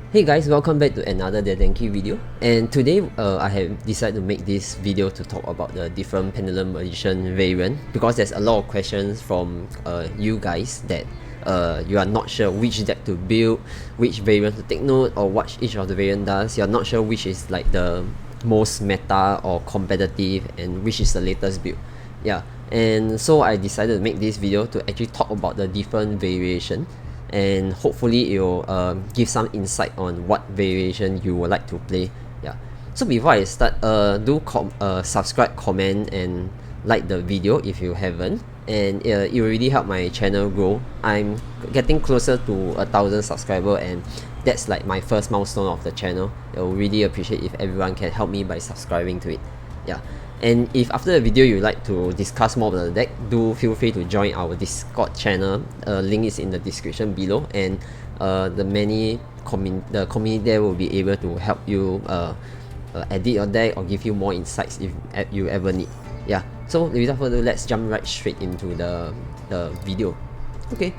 Hey guys, welcome back to another Dedenki video. And today I have decided to make this video to talk about the different Pendulum Magician variant, because there's a lot of questions from you guys that you are not sure which deck to build, which variant to take note, or what each of the variant does. You're not sure which is like the most meta or competitive and which is the latest build. Yeah, and so I decided to make this video to actually talk about the different variation, and hopefully it will give some insight on what variation you would like to play. Yeah, so before I start, do subscribe, comment, and like the video if you haven't, and it will really help my channel grow. I'm getting closer to 1,000 subscribers, and that's like my first milestone of the channel. I will really appreciate if everyone can help me by subscribing to it. Yeah, and if after the video you'd like to discuss more about the deck, do feel free to join our Discord channel. Link is in the description below, and the community there will be able to help you edit your deck or give you more insights if you ever need. Yeah, so without further ado, let's jump right straight into the video. Okay,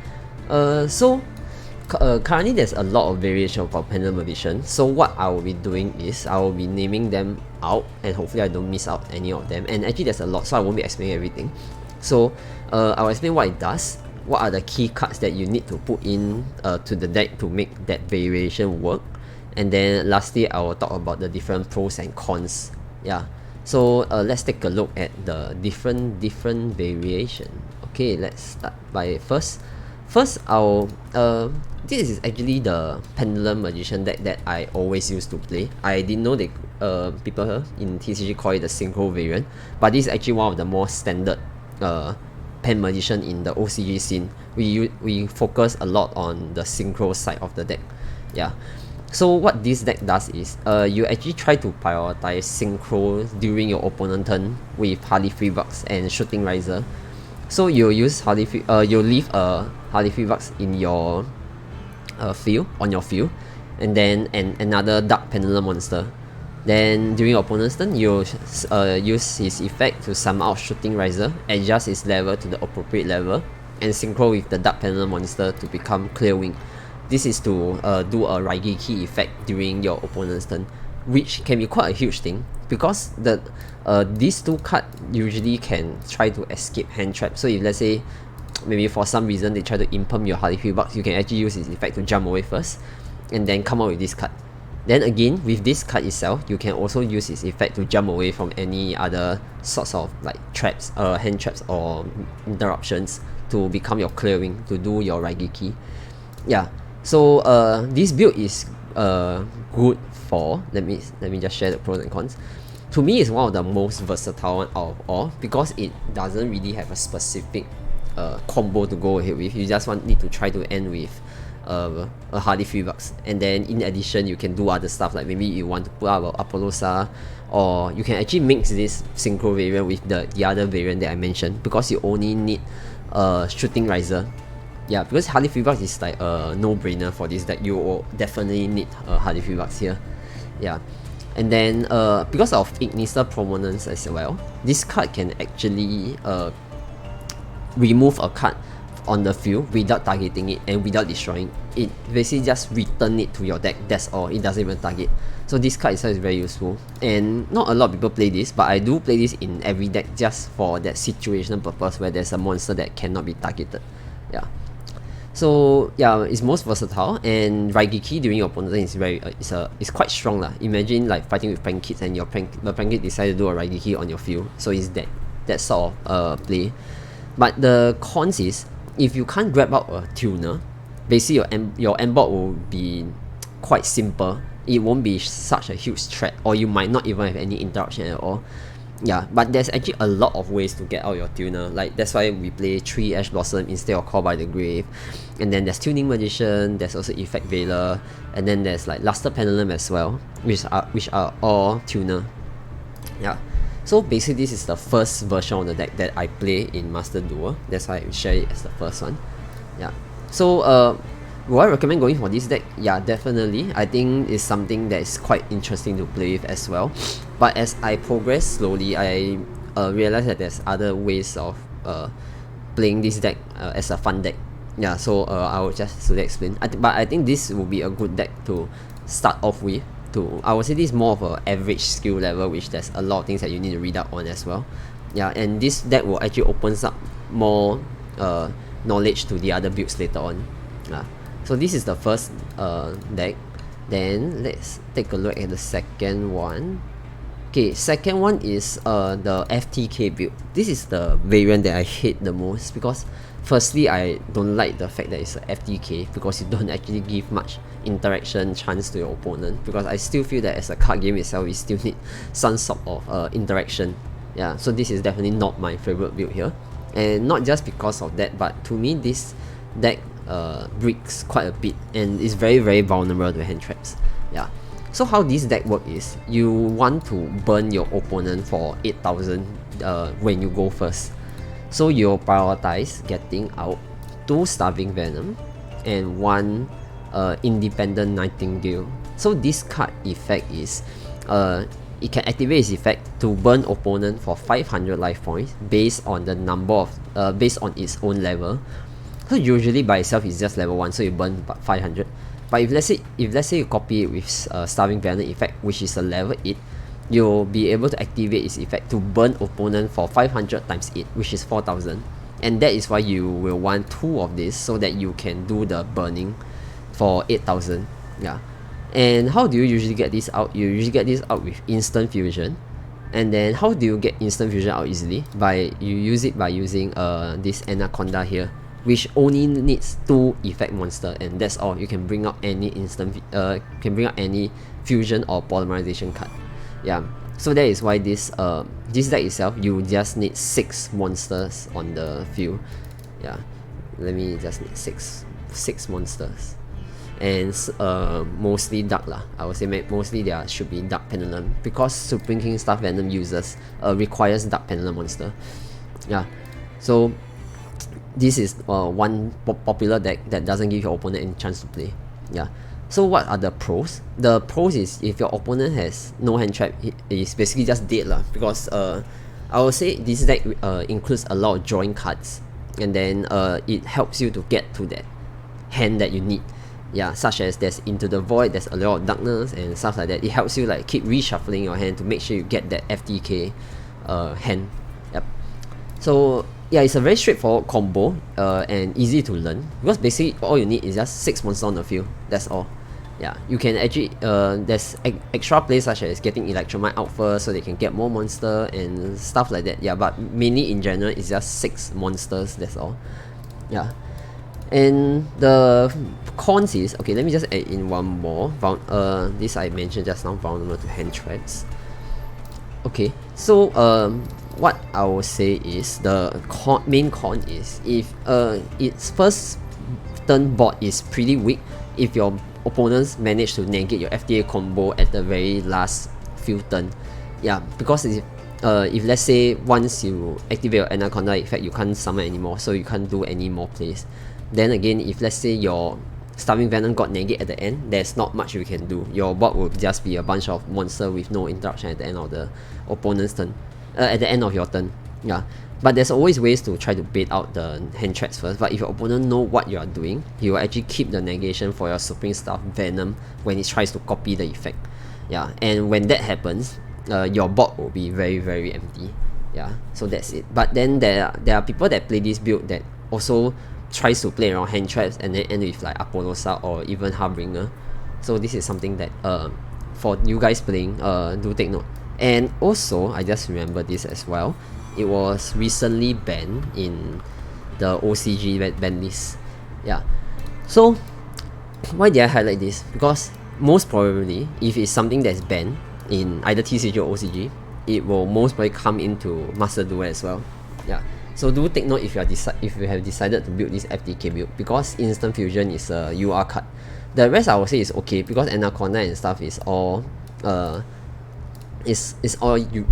currently there's a lot of variation for Pendulum Magician. So what I will be doing is I will be naming them out, and hopefully I don't miss out any of them. And actually there's a lot, so I won't be explaining everything. So I'll explain what it does, what are the key cards that you need to put in to the deck to make that variation work, and then lastly I will talk about the different pros and cons. Yeah, so let's take a look at the different variation. Okay, let's start by first I'll this is actually the Pendulum Magician deck that I always used to play. I didn't know they people in TCG call it the Synchro variant, but this is actually one of the more standard Pen Magician in the OCG scene. We focus a lot on the Synchro side of the deck. Yeah, so what this deck does is you actually try to prioritize Synchro during your opponent turn with Harley Freebucks and Shooting Riser. So you'll use you'll leave a Harley Freebucks in your field, and then another Dark Pendulum monster. Then during your opponent's turn, you'll use his effect to summon out Shooting Riser, adjust his level to the appropriate level, and synchro with the Dark Pendulum monster to become Clear Wing. This is to do a Raigeki effect during your opponent's turn, which can be quite a huge thing, because these two cards usually can try to escape hand trap. So if let's say maybe for some reason they try to imperm your Harley Freebucks, you can actually use its effect to jump away first, and then come out with this card. Then again, with this card itself, you can also use its effect to jump away from any other sorts of like traps, hand traps or interruptions, to become your Clear Wing, to do your Raigeki. Yeah, so this build is good for, let me just share the pros and cons. To me, it's one of the most versatile one out of all, because it doesn't really have a specific combo to go ahead with. You just need to try to end with a Harley Freebucks, and then in addition you can do other stuff, like maybe you want to put out Apollosa, or you can actually mix this Synchro variant with the other variant that I mentioned, because you only need Shooting Riser. Yeah, because Harley Freebucks is like a no-brainer for this deck. You will definitely need Harley Freebucks here. Yeah, and then because of Ignister Prominence as well, this card can actually remove a card on the field without targeting it and without destroying it. Basically just return it to your deck, that's all. It doesn't even target. So this card itself is very useful, and not a lot of people play this, but I do play this in every deck just for that situational purpose where there's a monster that cannot be targeted. Yeah, so yeah, it's most versatile, and Raigeki during your opponent is it's quite strong lah. Imagine like fighting with Prank Kids and the Prank Kid decide to do a Raigeki on your field, so it's that sort of play. But the cons is, if you can't grab out a tuner, basically your end board will be quite simple. It won't be such a huge threat, or you might not even have any interruption at all. Yeah, but there's actually a lot of ways to get out your tuner. Like that's why we play 3 Ash Blossom instead of Call by the Grave. And then there's Tuning Magician, there's also Effect Veiler, and then there's like Luster Pendulum as well, which are all tuner. Yeah. So basically this is the first version of the deck that I play in Master Duel. That's why I share it as the first one. Yeah. So would I recommend going for this deck? Yeah, definitely. I think it's something that is quite interesting to play with as well. But as I progress slowly, I realized that there's other ways of playing this deck as a fun deck. Yeah, so I will just slowly explain. But I think this will be a good deck to start off with. I would say this is more of an average skill level, which there's a lot of things that you need to read up on as well. Yeah, and this deck will actually opens up more knowledge to the other builds later on. So this is the first deck. Then let's take a look at the second one. Okay, second one is the FTK build. This is the variant that I hate the most because firstly, I don't like the fact that it's a FTK because you don't actually give much interaction chance to your opponent, because I still feel that as a card game itself, you still need some sort of interaction. Yeah, so this is definitely not my favorite build here, and not just because of that, but to me this deck breaks quite a bit and is very vulnerable to hand traps. Yeah. So how this deck work is, you want to burn your opponent for 8,000 when you go first. So you'll prioritize getting out 2 Starving Venom and 1 Independent Nightingale. So this card effect is, it can activate its effect to burn opponent for 500 life points based on the number of, based on its own level. So usually by itself it's just level 1, so you burn 500. But if let's say you copy it with Starving Venom effect, which is a level 8, you'll be able to activate its effect to burn opponent for 500 times 8, which is 4,000. And that is why you will want 2 of this, so that you can do the burning for 8,000. Yeah. And how do you usually get this out? You usually get this out with Instant Fusion. And then how do you get Instant Fusion out easily? You use it by using this Anaconda here, which only needs 2 effect monster, and that's all. You can bring out any any fusion or polymerization card. Yeah, so that is why this deck itself, you just need 6 monsters on the field. Yeah, let me just need 6 monsters, and mostly dark lah. I would say mostly there should be dark Pendulum, because Supreme King Staff Venom requires dark Pendulum monster. Yeah, so this is one popular deck that doesn't give your opponent any chance to play. Yeah. So what are the pros? The pros is if your opponent has no hand trap, it is basically just dead lah. Because I would say this deck includes a lot of drawing cards, and then it helps you to get to that hand that you need. Yeah, such as there's Into the Void, there's a lot of darkness and stuff like that. It helps you like keep reshuffling your hand to make sure you get that FTK hand. Yep. So yeah, it's a very straightforward combo and easy to learn, because basically all you need is just 6 monsters on the field. That's all. Yeah, you can actually there's extra plays such as getting Electromite out first so they can get more monster and stuff like that. Yeah, but mainly in general it's just 6 monsters. That's all. Yeah. And the cons is, okay, let me just add in one more. This I mentioned just now, vulnerable to hand traps. Okay, so what I will say is the main con is if its first turn board is pretty weak, if your opponents manage to negate your FTA combo at the very last few turn. Yeah, because if let's say once you activate your Anaconda effect, you can't summon anymore, so you can't do any more plays. Then again, if let's say your Starving Venom got negate at the end, there's not much you can do. Your board will just be a bunch of monsters with no interruption at the end of the opponent's turn. At the end of your turn. Yeah. But there's always ways to try to bait out the hand traps first. But if your opponent know what you are doing, he will actually keep the negation for your Supreme Staff Venom when he tries to copy the effect. Yeah. And when that happens, your board will be very empty. Yeah. So that's it. But then there are people that play this build that also tries to play around hand traps and then end with like Apollosa or even Harbinger. So this is something that for you guys playing, do take note. And also, I just remember this as well, it was recently banned in the OCG ban list. Yeah. So why did I highlight this? Because most probably, if it's something that's banned in either TCG or OCG, it will most probably come into Master Duel as well. Yeah. So do take note if you have decided to build this FTK build, because Instant Fusion is a UR card. The rest I would say is okay, because Anaconda and stuff is all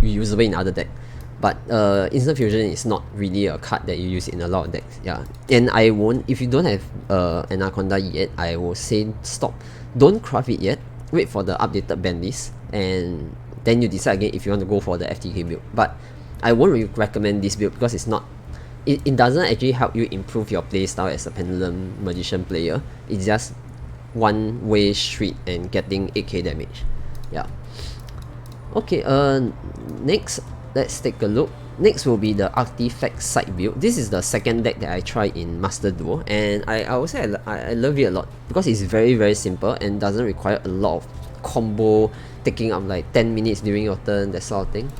usable in other deck. But Instant Fusion is not really a card that you use in a lot of decks. Yeah. And I won't, if you don't have Anaconda yet, I will say stop. Don't craft it yet. Wait for the updated ban list, and then you decide again if you want to go for the FTK build. But I won't really recommend this build because it doesn't actually help you improve your playstyle as a Pendulum Magician player. It just one-way street and getting 8k damage. Yeah. Okay, next, let's take a look. Next will be the Artifact side build. This is the second deck that I tried in Master Duel, and I would say I love it a lot because it's very simple and doesn't require a lot of combo taking up like 10 minutes during your turn, that sort of thing.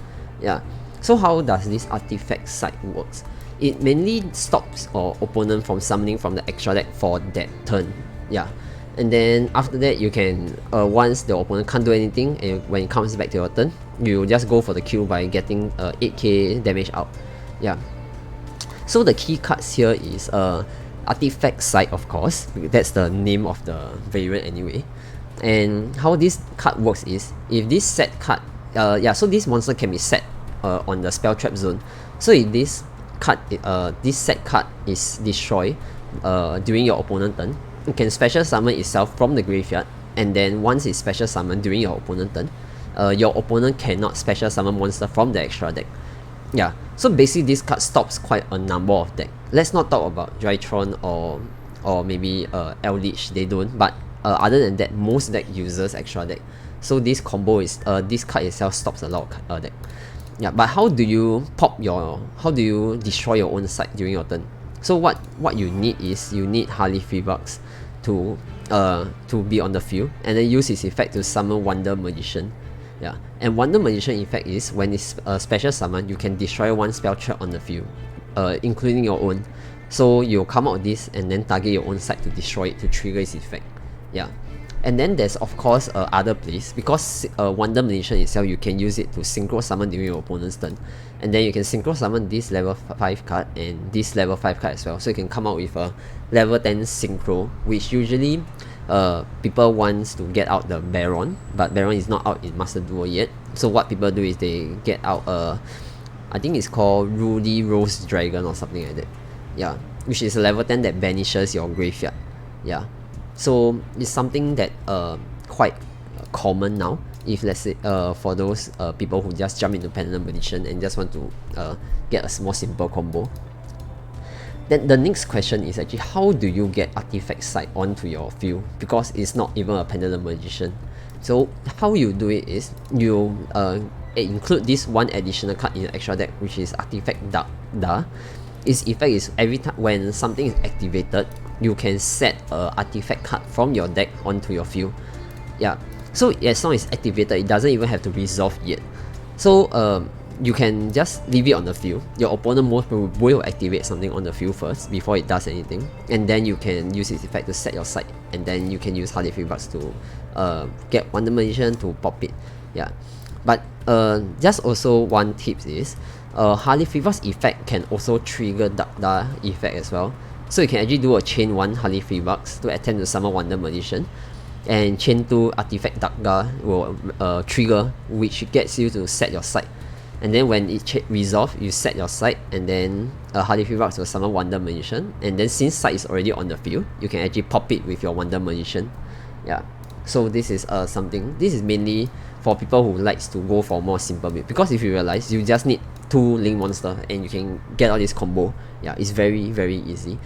Yeah. So how does this Artifact side works? It mainly stops your opponent from summoning from the extra deck for that turn. Yeah. And then after that, you can once the opponent can't do anything, and when it comes back to your turn, you just go for the kill by getting 8k damage out. Yeah. So the key cards here is Artifact side, of course. That's the name of the variant anyway. And how this card works is, if this set card, so this monster can be set on the spell trap zone. So if this card, this set card is destroyed during your opponent turn, it can special summon itself from the graveyard, and then once it's special summoned during your opponent turn, your opponent cannot special summon monster from the extra deck. Yeah, so basically this card stops quite a number of decks. Let's not talk about Drytron or maybe Eldritch, they don't, but other than that, most deck uses extra deck. So this combo is, this card itself stops a lot of deck. Yeah, but how do you destroy your own side during your turn? So what you need is, you need Harley Freebucks to be on the field, and then use its effect to summon Wonder Magician. Yeah, and Wonder Magician effect is, when it's special summon, you can destroy one spell trap on the field, including your own. So you'll come out with this and then target your own side to destroy it to trigger its effect. Yeah. And then there's of course other plays, because Wonder Magician itself, you can use it to synchro summon during your opponent's turn, and then you can synchro summon this level 5 card and this level 5 card as well. So you can come out with a level 10 synchro, which usually people wants to get out the Baron, but Baron is not out in Master Duel yet. So what people do is they get out I think it's called Rudy Rose Dragon or something like that. Yeah, which is a level 10 that banishes your graveyard. Yeah. So it's something that quite common now, if let's say for those people who just jump into Pendulum Magician and just want to get a more simple combo. Then the next question is actually, how do you get Artifact side onto your field, because it's not even a Pendulum Magician. So how you do it is, you include this one additional card in your extra deck, which is Artifact Da. Its effect is, every time when something is activated, you can set an artifact card from your deck onto your field. Yeah, so as long as it's activated, it doesn't even have to resolve yet. So you can just leave it on the field. Your opponent most probably will activate something on the field first before it does anything, and then you can use its effect to set your side, and then you can use Harley Freebucks to get Wonder Magician to pop it. Yeah, but just also one tip is, Harley Freebucks effect can also trigger Da effect as well. So you can actually do a chain 1 Harley Freebucks to attempt to summon Wonder Magician, and chain 2 Artifact Daga will trigger, which gets you to set your side. And then when it resolve, you set your side, and then Harley Freebucks will summon Wonder Magician, and then since side is already on the field, you can actually pop it with your Wonder Magician. Yeah. So this is something, this is mainly for people who likes to go for more simple build, because if you realize, you just need 2 link monster and you can get all this combo. Yeah, it's very easy.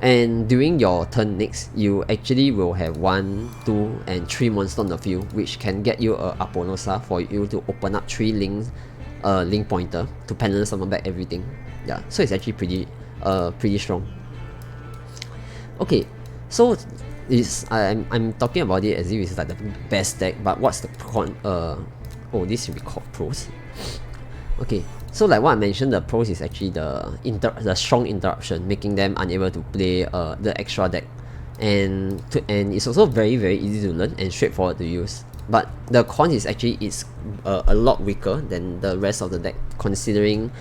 And during your turn next, you actually will have 1, 2, and 3 monsters on the field, which can get you a Apollosa for you to open up 3 links, link pointer to pendulum summon back everything. Yeah, so it's actually pretty strong. Okay, so I'm talking about it as if it's like the best deck, but what's the con? Oh, this should be called pros. Okay, so like what I mentioned, the pros is actually the strong interruption, making them unable to play the extra deck, and it's also very easy to learn and straightforward to use. But the con is actually it's a lot weaker than the rest of the deck, considering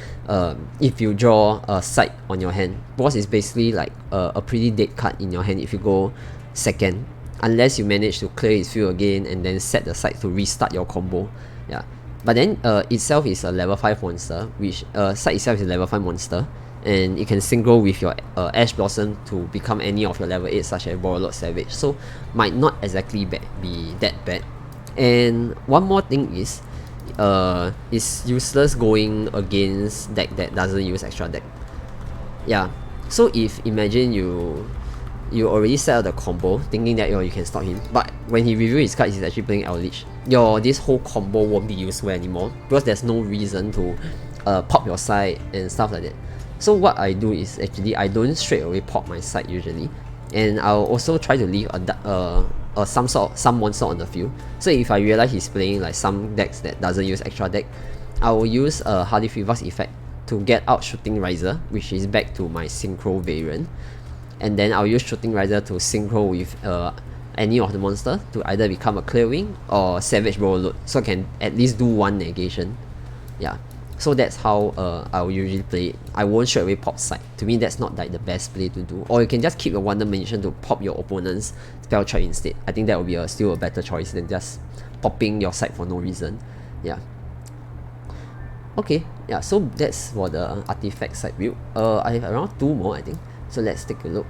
if you draw a side on your hand, because it's basically like a pretty dead card in your hand if you go second, unless you manage to clear its field again and then set the side to restart your combo. Yeah. But then itself is a level 5 monster, which side itself is a level 5 monster, and it can synchro with your Ash Blossom to become any of your level 8 such as Warlord Savage, so might not exactly be that bad. And one more thing is, it's useless going against deck that doesn't use extra deck. Yeah, so if imagine you you already set up the combo thinking that you can stop him, but when he reveals his card, he's actually playing Eldritch. This whole combo won't be useful anymore because there's no reason to pop your side and stuff like that. So what I do is actually I don't straight away pop my side usually, and I'll also try to leave some monster on the field. So if I realize he's playing like some decks that doesn't use extra deck, I will use a Hardy Freebucks effect to get out Shooting Riser, which is back to my Synchro variant, and then I'll use Shooting Riser to synchro with any of the monster to either become a Clear Wing or Savage Overload, so I can at least do one negation. Yeah, so that's how I'll usually play it. I won't straight away pop side. To me, that's not like the best play to do. Or you can just keep your Wonder Magician to pop your opponent's spell check instead. I think that would be still a better choice than just popping your side for no reason. Yeah. Okay, yeah, so that's for the artifact side build. I have around 2 more, I think. So let's take a look.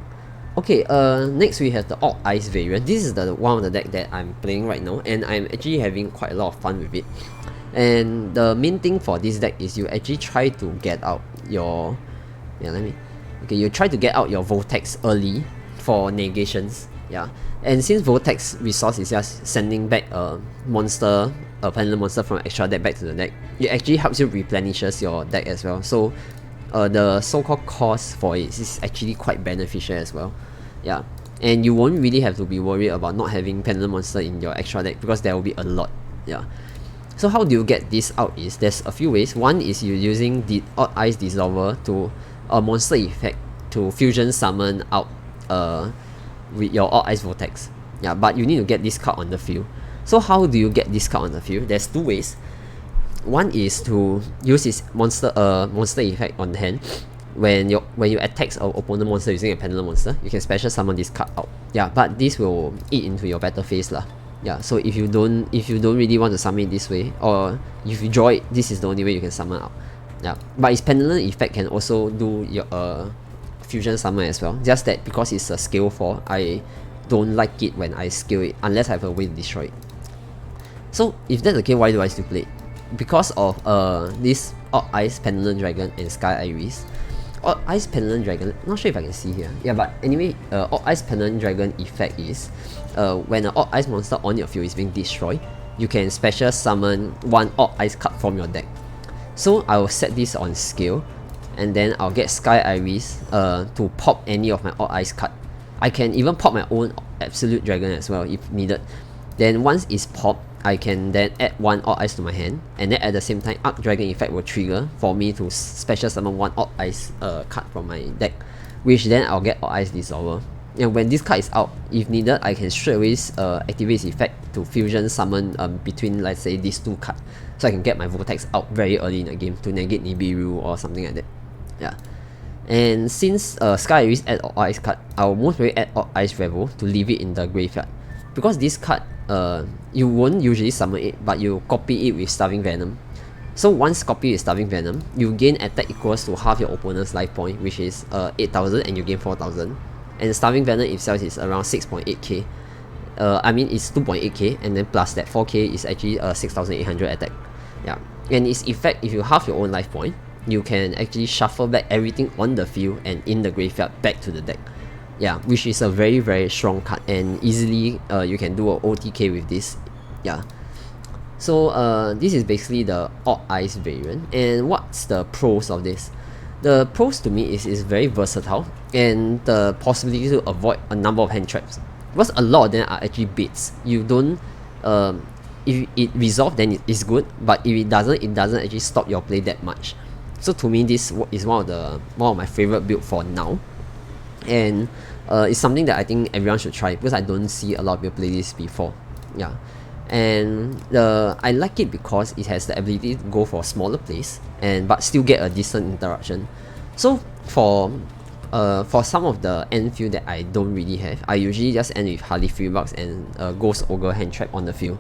Okay, next we have the Orc Ice variant. This is the one of the deck that I'm playing right now, and I'm actually having quite a lot of fun with it. And the main thing for this deck is you actually try to get out your you try to get out your Vortex early for negations. Yeah, and since Vortex resource is just sending back a Pendulum monster from extra deck back to the deck, it actually helps you replenishes your deck as well. So the so-called cost for it is actually quite beneficial as well. Yeah, and you won't really have to be worried about not having Pendulum monster in your extra deck because there will be a lot. Yeah. So how do you get this out is there's a few ways. One is you using the Odd Ice Dissolver to a monster effect to fusion summon out with your Odd Ice Vortex. Yeah, but you need to get this card on the field. So how do you get this card on the field? There's 2 ways. One is to use his monster effect on hand. When you attack an opponent monster using a Pendulum monster, you can special summon this card out. Yeah, but this will eat into your battle phase lah. Yeah, so if you don't really want to summon it this way, or if you draw it, this is the only way you can summon out. Yeah, but its Pendulum effect can also do your fusion summon as well. Just that because it's a scale 4, I don't like it when I scale it unless I have a way to destroy it. So if that's the case, why do I still play it? Because of this Orc Ice Pendulum Dragon and Sky Iris. Orc Ice Pendulum Dragon, not sure if I can see here. Yeah, but anyway, Orc Ice Pendulum Dragon effect is when an Orc Ice monster on your field is being destroyed, you can special summon 1 Orc Ice card from your deck. So I will set this on scale, and then I'll get Sky Iris to pop any of my Orc Ice card. I can even pop my own Absolute Dragon as well if needed. Then once it's popped, I can then add 1 Orc Ice to my hand, and then at the same time Arc Dragon effect will trigger for me to special summon 1 Orc Ice card from my deck, which then I'll get Orc Ice Dissolver. And when this card is out, if needed, I can straight away activate its effect to fusion summon between, let's say, these 2 cards, so I can get my Vortex out very early in the game to negate Nibiru or something like that. Yeah. And since Sky Iris add Orc Ice card, I will most probably add Orc Ice Revel to leave it in the graveyard. Because this card, you won't usually summon it, but you copy it with Starving Venom. So once copy with Starving Venom, you gain attack equals to half your opponent's life point, which is 8,000, and you gain 4,000. And Starving Venom itself is around 6.8k. I mean, it's 2.8k, and then plus that 4k is actually 6,800 attack. Yeah, and its effect, if you halve your own life point, you can actually shuffle back everything on the field and in the graveyard back to the deck. Yeah, which is a very very strong card, and easily you can do a OTK with this. Yeah. So this is basically the Orc Ice variant. And what's the pros of this? The pros to me is it's very versatile, and the possibility to avoid a number of hand traps, because a lot of them are actually baits. You don't if it resolves, then it's good, but if it doesn't actually stop your play that much. So to me, this is one of my favorite build for now, and it's something that I think everyone should try, because I don't see a lot of people play this before. Yeah, and I like it because it has the ability to go for smaller plays but still get a decent interaction. So for some of the end field that I don't really have, I usually just end with Hardy Freebucks and Ghost Ogre hand trap on the field.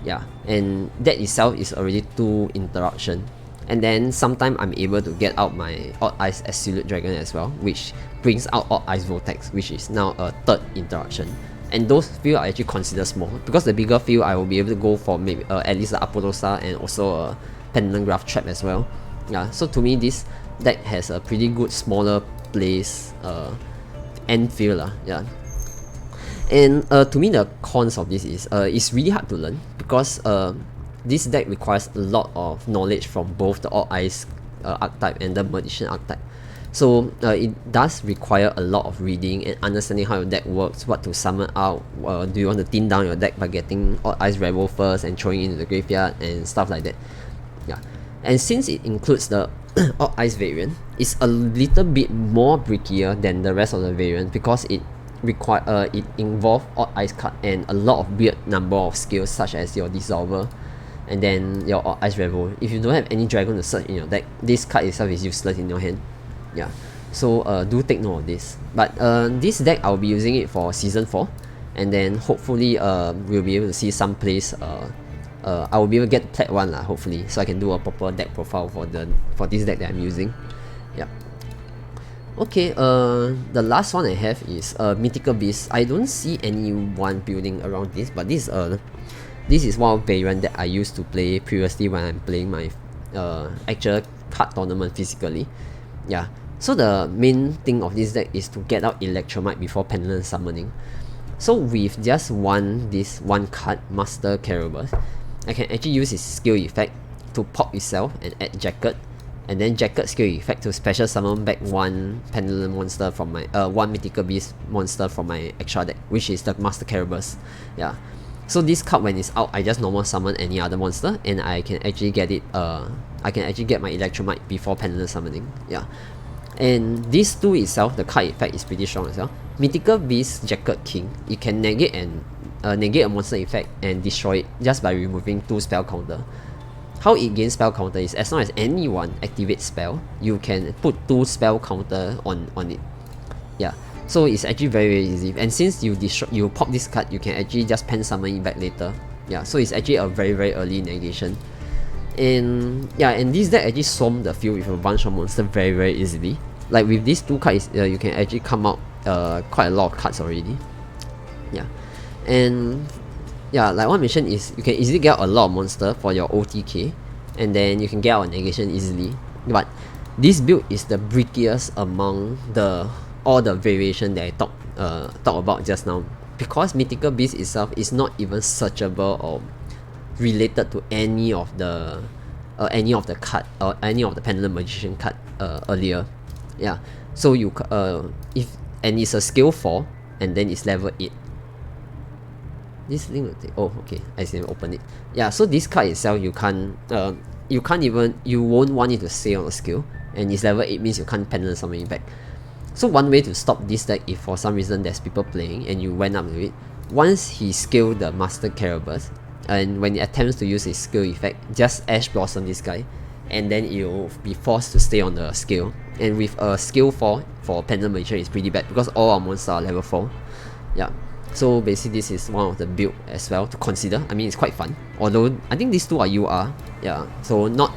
Yeah, and that itself is already 2 interaction. And then sometimes I'm able to get out my Odd Ice Absolute Dragon as well, which brings out Odd Ice Vortex, which is now a 3rd interaction. And those fields are actually considered small, because the bigger field I will be able to go for maybe at least the Apollosa and also a Pendant Graph Trap as well. Yeah, so to me this deck has a pretty good smaller plays end field lah. Yeah, And to me, the cons of this is it's really hard to learn because this deck requires a lot of knowledge from both the Odd Eyes archetype and the Magician archetype. So it does require a lot of reading and understanding how your deck works, what to summon out, do you want to thin down your deck by getting Odd Eyes Rebel first and throwing into the graveyard and stuff like that. Yeah, and since it includes the Odd Eyes variant, it's a little bit more brickier than the rest of the variant because it involves Odd Eyes card and a lot of weird number of skills such as your Dissolver and then your Odd Eyes Rebel. If you don't have any dragon to search in your deck, this card itself is useless in your hand. Yeah, so do take note of this. But this deck I'll be using it for season 4, and then hopefully we'll be able to see some plays. I will be able to get Plat 1 lah, hopefully, so I can do a proper deck profile for this deck that I'm using. Yeah. Okay, the last one I have is Mythical Beast. I don't see anyone building around this, but this is one variant that I used to play previously when I'm playing my actual card tournament physically. Yeah, so the main thing of this deck is to get out Electromite before Pendulum summoning. So with just this one card, Master Caribous, I can actually use his skill effect to pop itself and add Jacket, and then Jacket skill effect to special summon back one Pendulum monster from my one Mythical Beast monster from my extra deck, which is the Master Caribous. Yeah. So this card, when it's out, I just normal summon any other monster and I can actually get it I can actually get my Electromite before Pendulum summoning. Yeah. And these two itself, the card effect is pretty strong as well. Mythical Beast Jacket King, you can negate a monster effect and destroy it just by removing 2 spell counter. How it gains spell counter is as long as anyone activates spell, you can put 2 spell counter on it. Yeah. So it's actually very easy, and since you pop this card, you can actually just pen summon it back later. Yeah, so it's actually a very early negation. And yeah, and this deck actually swarm the field with a bunch of monsters very easily. Like with these 2 cards, you can actually come out quite a lot of cards already. Yeah, and yeah, like what I mentioned is you can easily get out a lot of monsters for your OTK, and then you can get out a negation easily. But this build is the brickiest among all the variation that I talk about just now, because Mythical Beast itself is not even searchable or related to any of the card or any of the Pendulum Magician card earlier. Yeah, so and it's a skill 4 and then it's level 8. This thing will take, oh okay, I see, open it. Yeah, so this card itself you won't want it to stay on a skill, and it's level 8 means you can't Pendulum summon it back. So one way to stop this deck, if for some reason there's people playing and you went up with it, once he skilled the Master Caribous, and when he attempts to use his skill effect, just Ash Blossom this guy, and then you'll be forced to stay on the skill. And with a skill 4 for Pendant Magician, it's pretty bad because all our monsters are level 4. Yeah, so basically this is one of the build as well to consider. I mean, it's quite fun, although I think these 2 are UR. Yeah, so not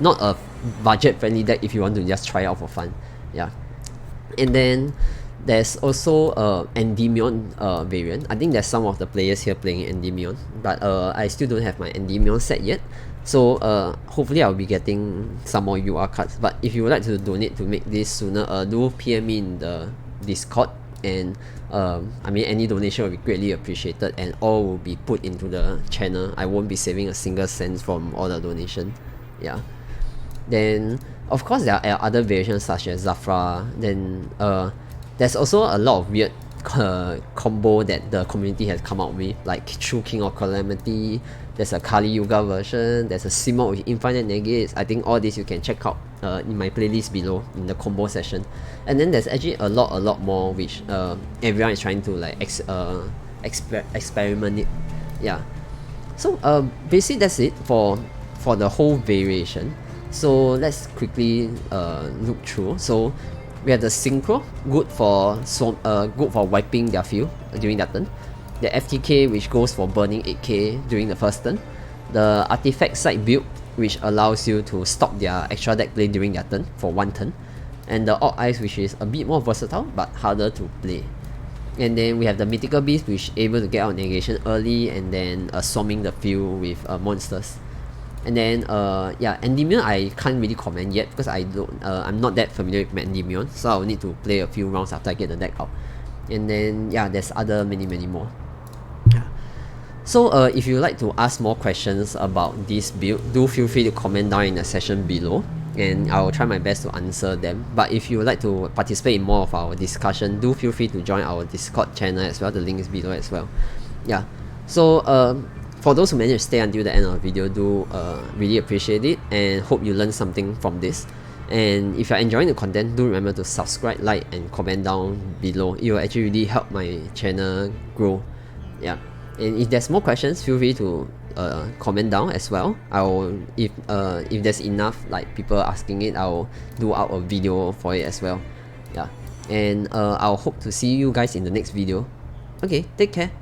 a budget friendly deck if you want to just try it out for fun. Yeah. And then there's also Endymion variant. I think there's some of the players here playing Endymion, but I still don't have my Endymion set yet. So hopefully I'll be getting some more UR cards. But if you would like to donate to make this sooner, do PM me in the Discord, and I mean, any donation will be greatly appreciated, and all will be put into the channel. I won't be saving a single cent from all the donation. Yeah. Then of course there are other variations such as Zafra. Then there's also a lot of weird combo that the community has come out with, like True King of Calamity. There's a Kali Yuga version. There's a Simon with infinite negates. I think all this you can check out in my playlist below in the combo session. And then there's actually a lot more which everyone is trying to like experiment it. Yeah. So basically that's it for the whole variation. So let's quickly look through. So we have the Synchro, good for wiping their field during their turn. The FTK, which goes for burning 8k during the first turn. The Artifact Side build, which allows you to stop their extra deck play during their turn for 1 turn. And the Odd Eyes, which is a bit more versatile but harder to play. And then we have the Mythical Beast, which is able to get out negation early and then swarming the field with monsters. And then yeah, Endymion I can't really comment yet because I'm not that familiar with Endymion, so I'll need to play a few rounds after I get the deck out. And then yeah, there's other many more. So if you like to ask more questions about this build, do feel free to comment down in the section below, and I will try my best to answer them. But if you would like to participate in more of our discussion, do feel free to join our Discord channel as well. The link is below as well. Yeah. So for those who managed to stay until the end of the video, do really appreciate it and hope you learned something from this. And if you're enjoying the content, do remember to subscribe, like, and comment down below. It will actually really help my channel grow. Yeah. And if there's more questions, feel free to comment down as well. If there's enough like people asking it, I'll do out a video for it as well. Yeah. And I'll hope to see you guys in the next video. Okay, take care.